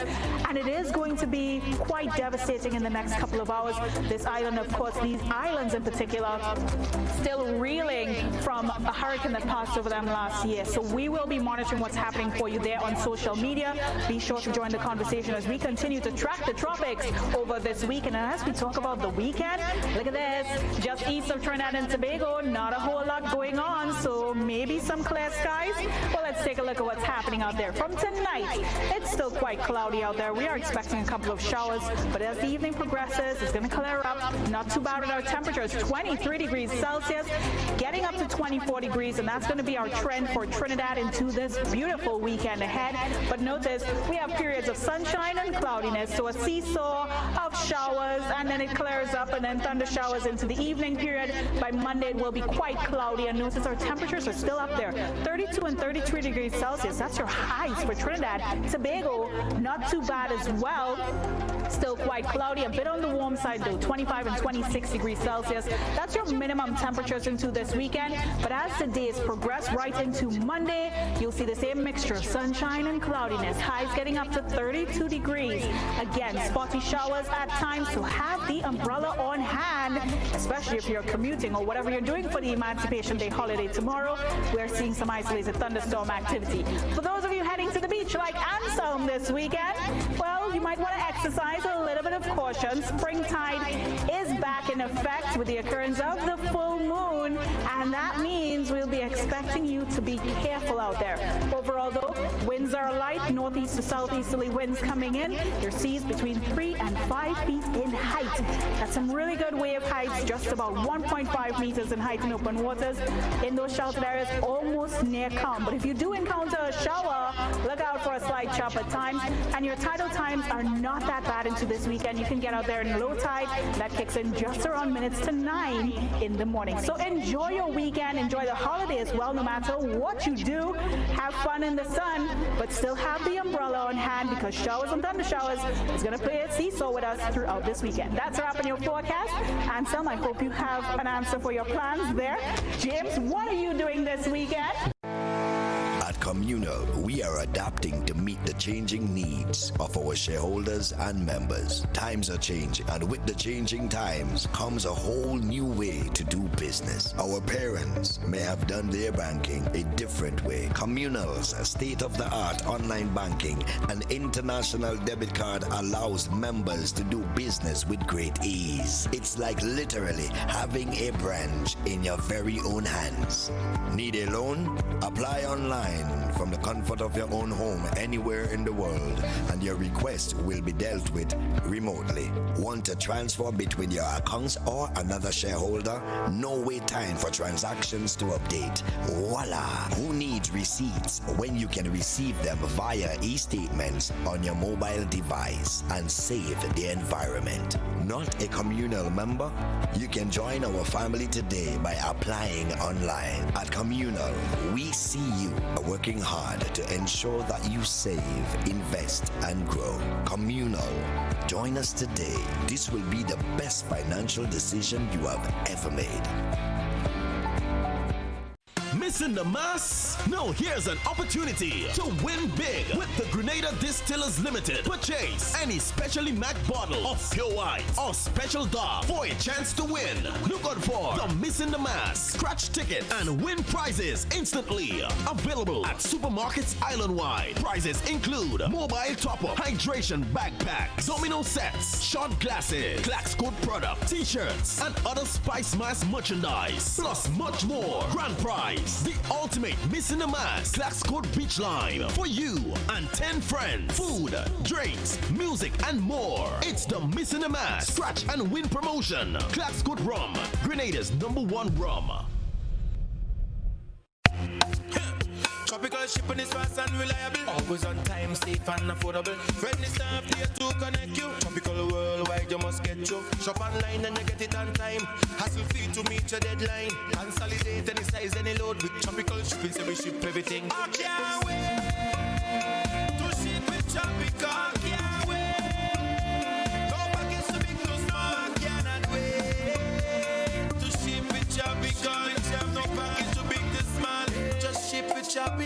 and it is going to be quite devastating in the next couple of hours. This island, of course, these islands in particular, still reeling from a hurricane that passed over them last year. So we will be monitoring what's happening for you there on social media. Be sure to join the conversation as we continue to track the tropics over this weekend. And as we talk about the weekend, look at this. Just east of Trinidad and Tobago, not a whole lot going on. So maybe some clear skies. Well, let's take a look at what's happening out there. From tonight, it's still quite cloudy out there. We are expecting a couple of showers, but as the evening progresses, it's going to clear up. Not too bad with our temperatures, 23 degrees Celsius, getting up to 24 degrees, and that's going to be our trend for Trinidad into this beautiful weekend ahead. But notice, we have periods of sunshine and cloudiness, so a seesaw of showers, and then it clears up, and then thunder showers into the evening period. By Monday, it will be quite cloudy, and notice our temperatures are still up there, 32 and 33 degrees Celsius. That's your highs for Trinidad. Tobago, not too bad as well. Still quite cloudy, a bit on the warm side though, 25 and 26 degrees Celsius. That's your minimum temperatures into this weekend. But as the days progress right into Monday, you'll see the same mixture of sunshine and cloudiness. Highs getting up to 32 degrees. Again, spotty showers at times, so have the umbrella on hand, especially if you're commuting or whatever you're doing for the Emancipation Day holiday tomorrow. We're seeing some isolated thunderstorm activity. For those of you heading to the beach like Anselm this weekend, well, you might want to exercise a little bit of caution. Springtide is back in effect with the occurrence of the full moon, and that means we'll be expecting you to be careful out there. Overall though, winds are light, northeast to southeasterly winds coming in. Your seas between 3 and 5 feet in height. That's some really good wave heights, just about 1.5 meters in height in open waters. In those sheltered areas, almost near calm. But if you do encounter a shower, look out for a slight chop at times. And your tidal times are not that bad into this weekend. You can get out there in low tide. That kicks in just around minutes to 9 in the morning. So enjoy your weekend, enjoy the holiday as well, no matter what you do. Have fun in the sun, but still have the umbrella on hand, because showers and thunder showers is going to play a seesaw with us throughout this weekend. That's a wrap on your forecast. Anselm, I hope you have an answer for your plans there. James, what are you doing this weekend? At Communal, we are adapting to meet the changing needs of our shareholders and members. Times are changing, and with the changing times comes a whole new way to do business. Our parents may have done their banking a different way. Communal's state-of-the-art online banking and international debit card allows members to do business with great ease. It's like literally having a branch in your very own hands. Need a loan? Apply online from the comfort of your own home anywhere in the world, and your request will be dealt with remotely. Want to transfer between your accounts or another shareholder? No wait time for transactions to update. Voila! Who needs receipts when you can receive them via e-statements on your mobile device and save the environment? Not a Communal member? You can join our family today by applying online. At Communal, we see you working hard to ensure that you save, invest, and grow. Communal. Join us today. This will be the best financial decision you have ever made. Missing the mass? No, here's an opportunity to win big with the Grenada Distillers Limited. Purchase any specially marked bottle of pure white or special dark for a chance to win. Look out for the Missing the Mass scratch ticket and win prizes instantly. Available at supermarkets island-wide. Prizes include mobile top-up, hydration backpacks, domino sets, shot glasses, Clax Code product, t-shirts, and other Spice Mass merchandise. Plus much more. Grand prize. The ultimate Missing the Mass Clax Code beach line for you and 10 friends. Food, drinks, music, and more. It's the Missing the Mass scratch and win promotion. Clax Code Rum, Grenada's #1 rum. Tropical shipping is fast and reliable. Always on time, safe and affordable. Friendly staff here to connect you. Tropical worldwide, you must get you. Shop online and you get it on time. Hassle free to meet your deadline. Consolidate any size, any load with Tropical shipping, so we ship everything. I can't wait to ship with Tropical. Can't wait. No package too big, too small. I cannot wait to ship with Tropical. No package too big, too small. Just ship with Tropical.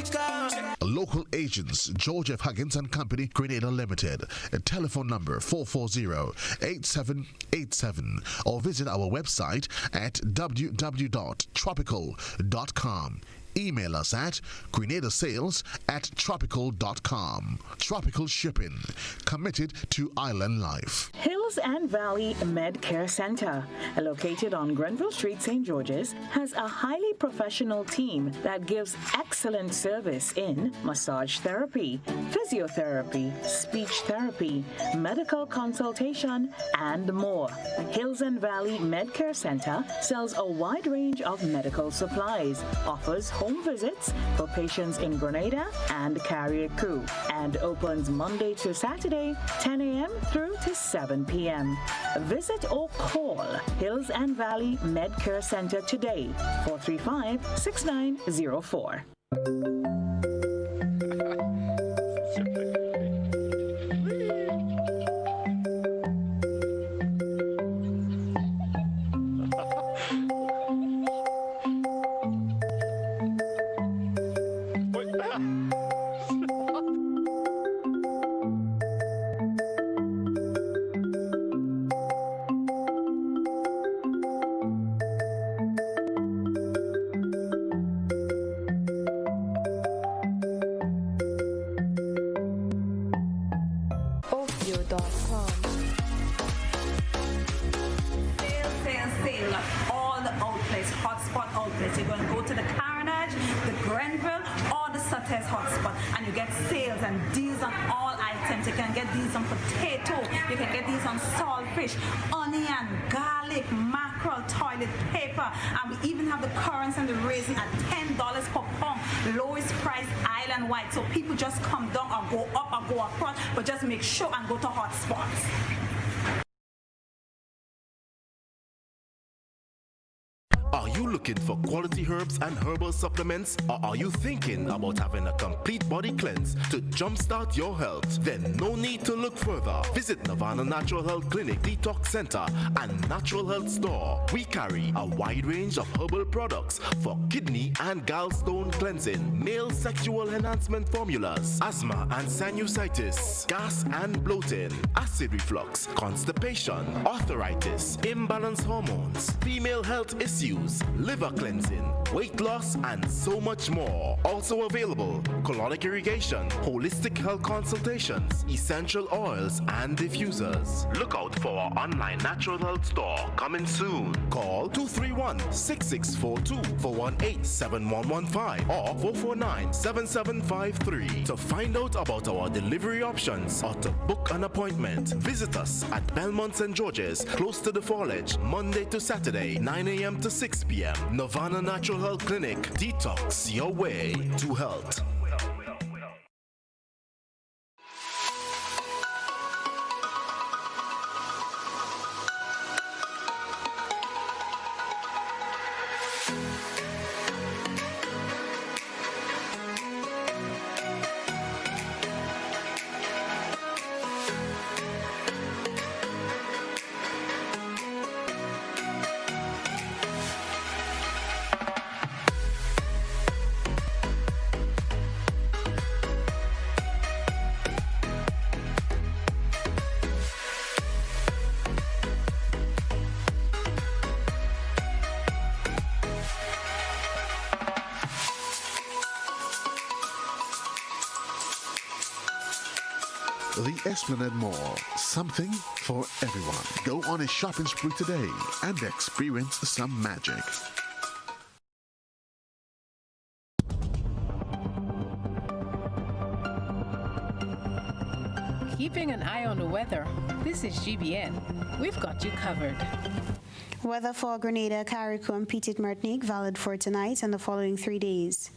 Local agents, George F. Huggins and Company, Grenada Limited. A telephone number 440-8787, or visit our website at www.tropical.com. Email us at grenadasales@tropical.com. Tropical Shipping, committed to island life. Hill Hills and Valley Med Care Center, located on Grenville Street, St. George's, has a highly professional team that gives excellent service in massage therapy, physiotherapy, speech therapy, medical consultation, and more. Hills and Valley Med Care Center sells a wide range of medical supplies, offers home visits for patients in Grenada and Carrier Crew, and opens Monday to Saturday, 10 a.m. through to 7 p.m. Visit or call Hills and Valley Med Care Center today, 435-6904. You're going to go to the Carnage, the Grenville, or the Sutter's hotspot, and you get sales and deals on all items. You can get these on potato, you can get these on saltfish, onion, garlic, mackerel, toilet paper, and we even have the currants and the raisin at $10 per pound, lowest price island-wide. So people just come down or go up or go across, but just make sure and go to hotspots. Are you looking for quality herbs and herbal supplements? Or are you thinking about having a complete body cleanse to jumpstart your health? Then no need to look further. Visit Nirvana Natural Health Clinic, Detox Center, and Natural Health Store. We carry a wide range of herbal products for kidney and gallstone cleansing, male sexual enhancement formulas, asthma and sinusitis, gas and bloating, acid reflux, constipation, arthritis, imbalanced hormones, female health issues, liver cleansing, weight loss, and so much more. Also available, colonic irrigation, holistic health consultations, essential oils, and diffusers. Look out for our online natural health store coming soon. Call 231-6642 418-7115 or 449-7753 to find out about our delivery options or to book an appointment. Visit us at Belmont St. George's, close to the Foliage, Monday to Saturday, 9 a.m. to 6 p.m. Nirvana Natural Health Clinic. Detox your way to health. The Esplanade Mall, something for everyone. Go on a shopping spree today and experience some magic. Keeping an eye on the weather, this is GBN. We've got you covered. Weather for Grenada, Carriacou, and Petite Martinique valid for tonight and the following 3 days.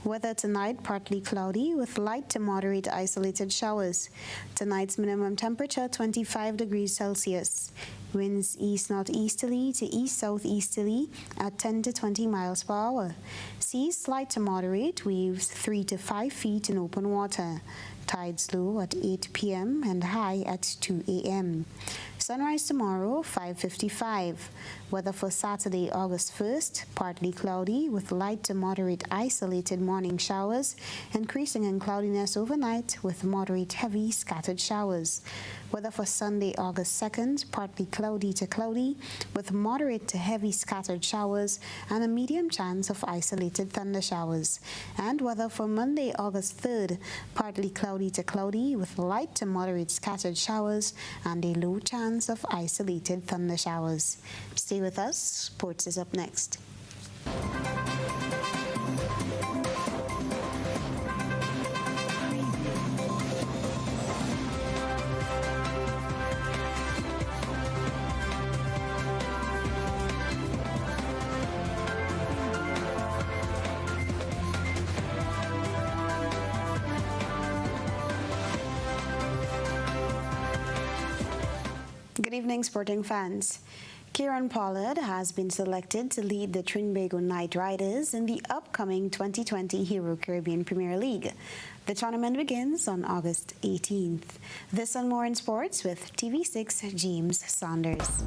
Weather tonight, partly cloudy with light to moderate isolated showers. Tonight's minimum temperature, 25 degrees Celsius. Winds east-northeasterly to east-southeasterly at 10 to 20 miles per hour. Seas slight to moderate, waves 3 to 5 feet in open water. Tides low at 8 p.m. and high at 2 a.m. Sunrise tomorrow, 5:55. Weather for Saturday, August 1st, partly cloudy with light to moderate isolated morning showers, increasing in cloudiness overnight with moderate heavy scattered showers. Weather for Sunday, August 2nd, partly cloudy to cloudy with moderate to heavy scattered showers and a medium chance of isolated thunder showers. And weather for Monday, August 3rd, partly cloudy to cloudy with light to moderate scattered showers and a low chance chance of isolated thunder showers. Stay with us. Sports is up next. Good evening, sporting fans. Kieran Pollard has been selected to lead the Trinbago Knight Riders in the upcoming 2020 Hero Caribbean Premier League. The tournament begins on August 18th. This and more in sports with TV6 James Saunders.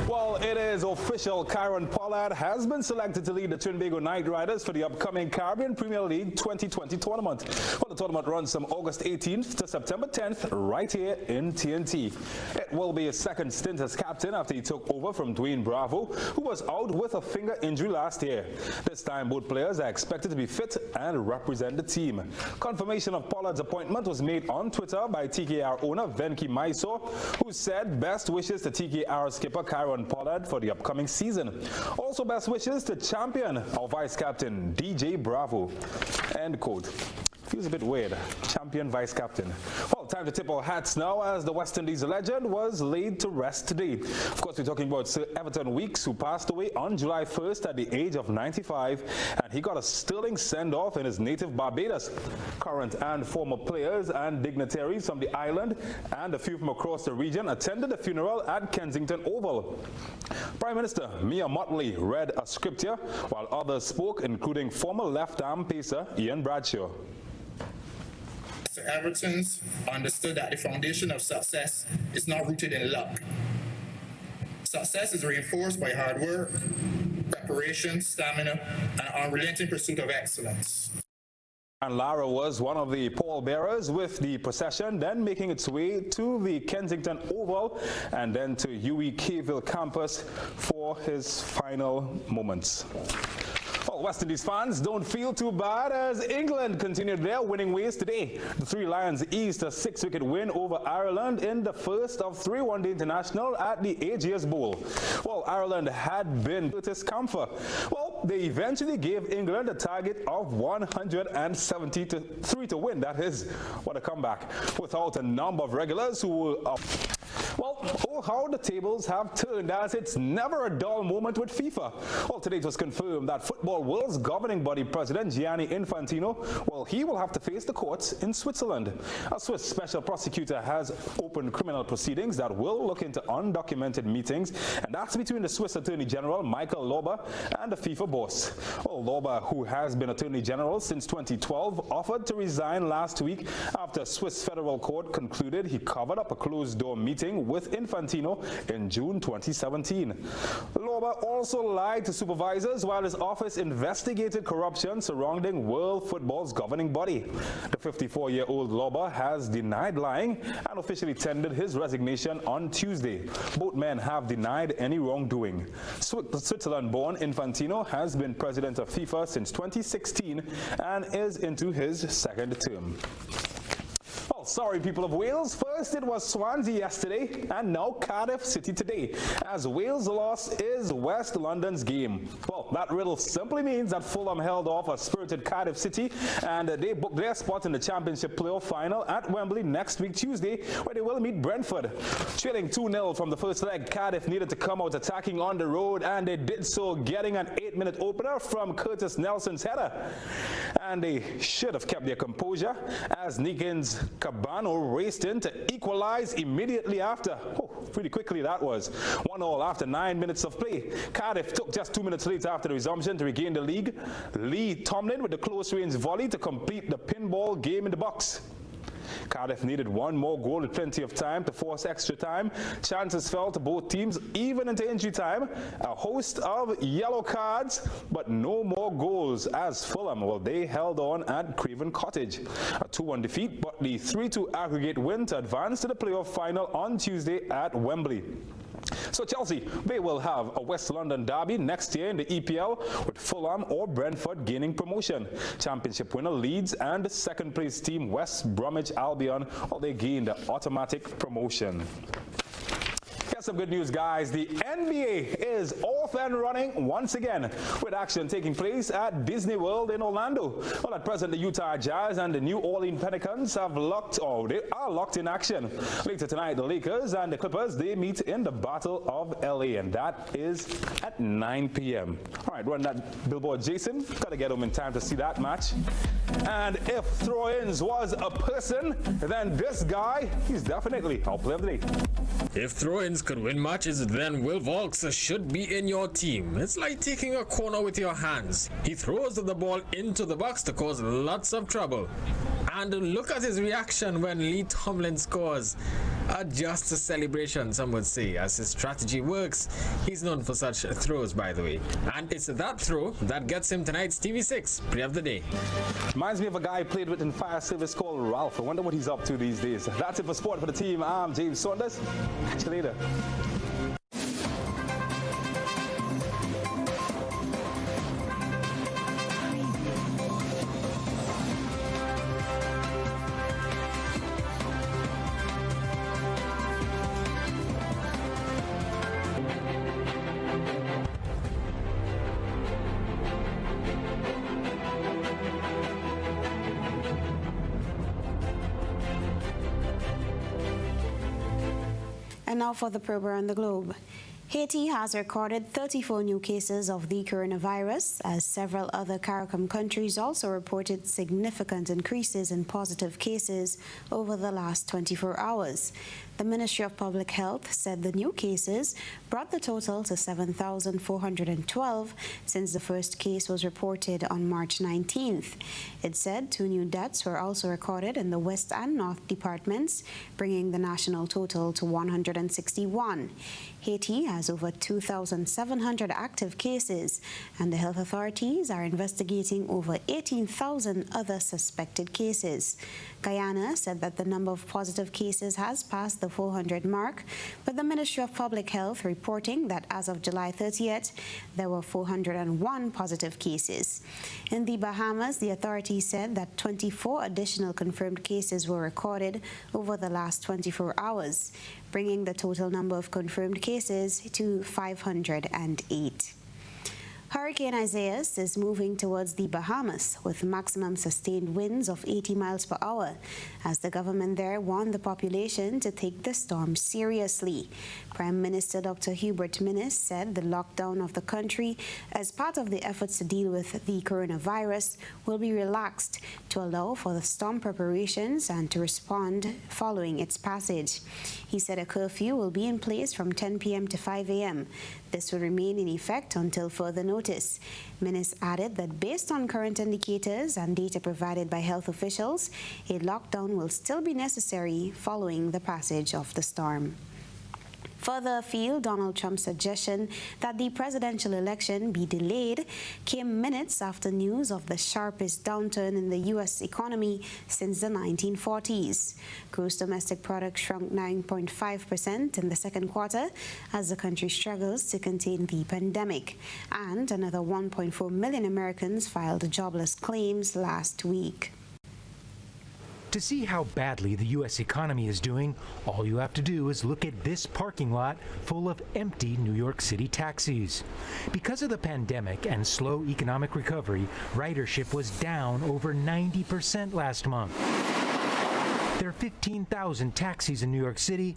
Well, it is official. Kieran Pollard has been selected to lead the Trinbago Knight Riders for the upcoming Caribbean Premier League 2020 tournament. Well, the tournament runs from August 18th to September 10th right here in TNT. It will be his second stint as captain after he took over from Dwayne Bravo, who was out with a finger injury last year. This time, both players are expected to be fit and represent the team. Confirmation of Pollard's appointment was made on Twitter by TKR owner Venki Mysore, who said best wishes to TKR skipper Kieran Pollard for the upcoming season. Also best wishes to champion or vice captain DJ Bravo. End quote. Feels a bit weird. Champion vice captain. Well, time to tip our hats now as the West Indies legend was laid to rest today. Of course, we're talking about Sir Everton Weeks, who passed away on July 1st at the age of 95, and he got a sterling send-off in his native Barbados. Current and former players and dignitaries from the island and a few from across the region attended the funeral at Kensington Oval. Prime Minister Mia Mottley read a scripture while others spoke, including former left-arm pacer Ian Bradshaw. Sir Everton's understood that the foundation of success is not rooted in luck. Success is reinforced by hard work, preparation, stamina, and unrelenting pursuit of excellence. And Lara was one of the pallbearers with the procession, then making its way to the Kensington Oval and then to UWE campus for his final moments. Well, West Indies fans don't feel too bad as England continued their winning ways today. The Three Lions eased a 6-wicket win over Ireland in the first of 3 one-day international at the AGS Bowl. Well, Ireland had been Curtis Camphor. Well, they eventually gave England a target of 173 to win. That is, what a comeback. Without a number of regulars who will... Well, oh, how the tables have turned, as it's never a dull moment with FIFA. Well, today it was confirmed that Football World's governing body president, Gianni Infantino, well, he will have to face the courts in Switzerland. A Swiss special prosecutor has opened criminal proceedings that will look into undocumented meetings, and that's between the Swiss Attorney General, Michael Lauber, and the FIFA boss. Well, Lauber, who has been Attorney General since 2012, offered to resign last week after a Swiss federal court concluded he covered up a closed-door meeting with Infantino in June 2017. Lauber also lied to supervisors while his office investigated corruption surrounding World Football's governing body. The 54-year-old Lauber has denied lying and officially tendered his resignation on Tuesday. Both men have denied any wrongdoing. Switzerland-born Infantino has been president of FIFA since 2016 and is into his second term. Well, sorry, people of Wales. First, it was Swansea yesterday, and now Cardiff City today, as Wales' loss is West London's game. Well, that riddle simply means that Fulham held off a spirited Cardiff City, and they booked their spot in the Championship playoff final at Wembley next week, Tuesday, where they will meet Brentford. Trailing 2-0 from the first leg, Cardiff needed to come out attacking on the road, and they did so, getting an 8-minute opener from Curtis Nelson's header. And they should have kept their composure, as Nikins Cabano raced in to equalize immediately after. Oh, pretty quickly that was. 1-1 after 9 minutes of play. Cardiff took just 2 minutes later after the resumption to regain the league. Lee Tomlin with the close-range volley to complete the pinball game in the box. Cardiff needed one more goal with plenty of time to force extra time. Chances fell to both teams even into injury time. A host of yellow cards, but no more goals as Fulham, well, they held on at Craven Cottage. A 2-1 defeat, but the 3-2 aggregate win to advance to the playoff final on Tuesday at Wembley. So Chelsea, they will have a West London derby next year in the EPL with Fulham or Brentford gaining promotion. Championship winner Leeds and the second place team West Bromwich Albion, well, they gained the automatic promotion. Here's some good news, guys. The NBA is off and running once again with action taking place at Disney World in Orlando. Well, at present, the Utah Jazz and the New Orleans Pelicans have they are locked in action. Later tonight, the Lakers and the Clippers, they meet in the Battle of LA, and that is at 9 p.m. All right, run that billboard, Jason. Got to get home in time to see that match. And if throw-ins was a person, then this guy, he's definitely our player of the day. If throw-ins could win matches, then Will Vaulks should be in your team. It's like taking a corner with your hands. He throws the ball into the box to cause lots of trouble. And look at his reaction when Lee Tomlin scores. A just celebration, some would say, as his strategy works. He's known for such throws, by the way. And it's that throw that gets him tonight's TV6 Player of the Day. Reminds me of a guy I played with in fire service called Ralph. I wonder what he's up to these days. That's it for sport for the team. I'm James Saunders. Catch you later. And now for the probe around the globe. Haiti has recorded 34 new cases of the coronavirus, as several other CARICOM countries also reported significant increases in positive cases over the last 24 hours. The Ministry of Public Health said the new cases brought the total to 7,412 since the first case was reported on March 19th. It said 2 new deaths were also recorded in the West and North departments, bringing the national total to 161. Haiti has over 2,700 active cases, and the health authorities are investigating over 18,000 other suspected cases. Guyana said that the number of positive cases has passed the 400 mark, with the Ministry of Public Health reporting that as of July 30th, there were 401 positive cases. In the Bahamas, the authorities said that 24 additional confirmed cases were recorded over the last 24 hours, bringing the total number of confirmed cases to 508. Hurricane Isaias is moving towards the Bahamas with maximum sustained winds of 80 miles per hour, as the government there warned the population to take the storm seriously. Prime Minister Dr. Hubert Minnis said the lockdown of the country as part of the efforts to deal with the coronavirus will be relaxed to allow for the storm preparations and to respond following its passage. He said a curfew will be in place from 10 p.m. to 5 a.m. This will remain in effect until further notice. Minnis added that based on current indicators and data provided by health officials, a lockdown will still be necessary following the passage of the storm. Further afield, Donald Trump's suggestion that the presidential election be delayed came minutes after news of the sharpest downturn in the U.S. economy since the 1940s. Gross domestic product shrunk 9.5% in the second quarter as the country struggles to contain the pandemic. And another 1.4 million Americans filed jobless claims last week. To see how badly the U.S. economy is doing, all you have to do is look at this parking lot full of empty New York City taxis. Because of the pandemic and slow economic recovery, ridership was down over 90% last month. There are 15,000 taxis in New York City.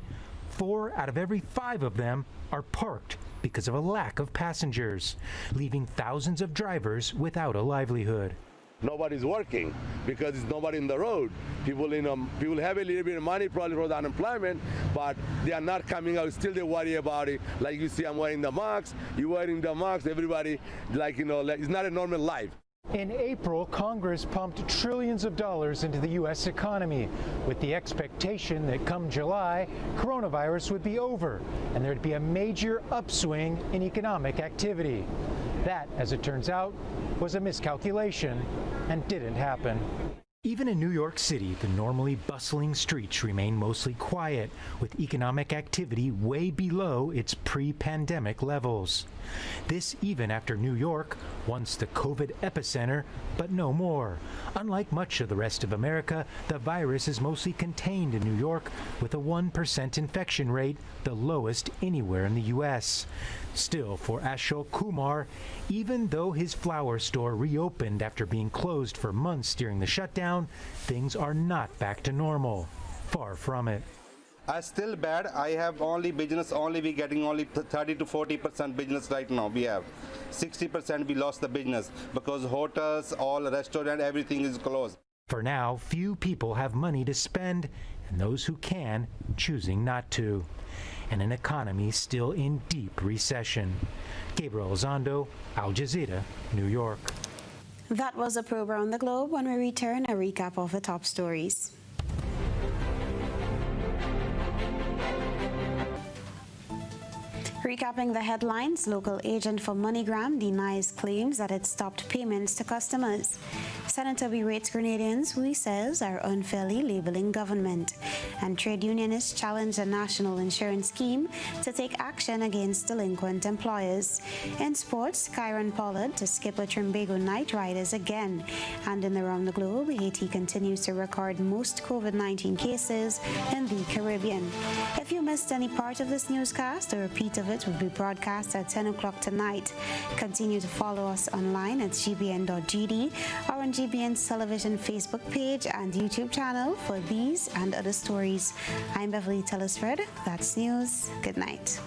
4 out of every 5 of them are parked because of a lack of passengers, leaving thousands of drivers without a livelihood. Nobody's working because there's nobody in the road. People have a little bit of money probably for the unemployment, but they are not coming out. Still they worry about it. Like you see, I'm wearing the mask, you're wearing the mask, everybody, like, it's not a normal life. In April, Congress pumped trillions of dollars into the U.S. economy with the expectation that come July, coronavirus would be over and there'd be a major upswing in economic activity. That, as it turns out, was a miscalculation and didn't happen. Even in New York City, the normally bustling streets remain mostly quiet, with economic activity way below its pre-pandemic levels. This even after New York, once the COVID epicenter, but no more. Unlike much of the rest of America, the virus is mostly contained in New York, with a 1% infection rate, the lowest anywhere in the U.S. Still, for Ashok Kumar, even though his flower store reopened after being closed for months during the shutdown, things are not back to normal. Far from it. Still bad. I have only business, we getting only 30 to 40% business right now. We have 60% we lost the business because hotels, all restaurant, everything is closed. For now, few people have money to spend, and those who can, choosing not to. And an economy still in deep recession. Gabriel Zondo, Al Jazeera, New York. That was a probe around the globe. When we return, a recap of the top stories. Recapping the headlines, local agent for MoneyGram denies claims that it stopped payments to customers. Senator berates Grenadians who he says are unfairly labeling government. And trade unionists challenge the national insurance scheme to take action against delinquent employers. In sports, Kyron Pollard to skip a Trimbago Knight Riders again. And in around the globe, Haiti continues to record most COVID-19 cases in the Caribbean. If you missed any part of this newscast, a repeat of it will be broadcast at 10 o'clock tonight. Continue to follow us online at gbn.gd or on GBN's television Facebook page and YouTube channel for these and other stories. I'm Beverly Telesford. That's news. Good night.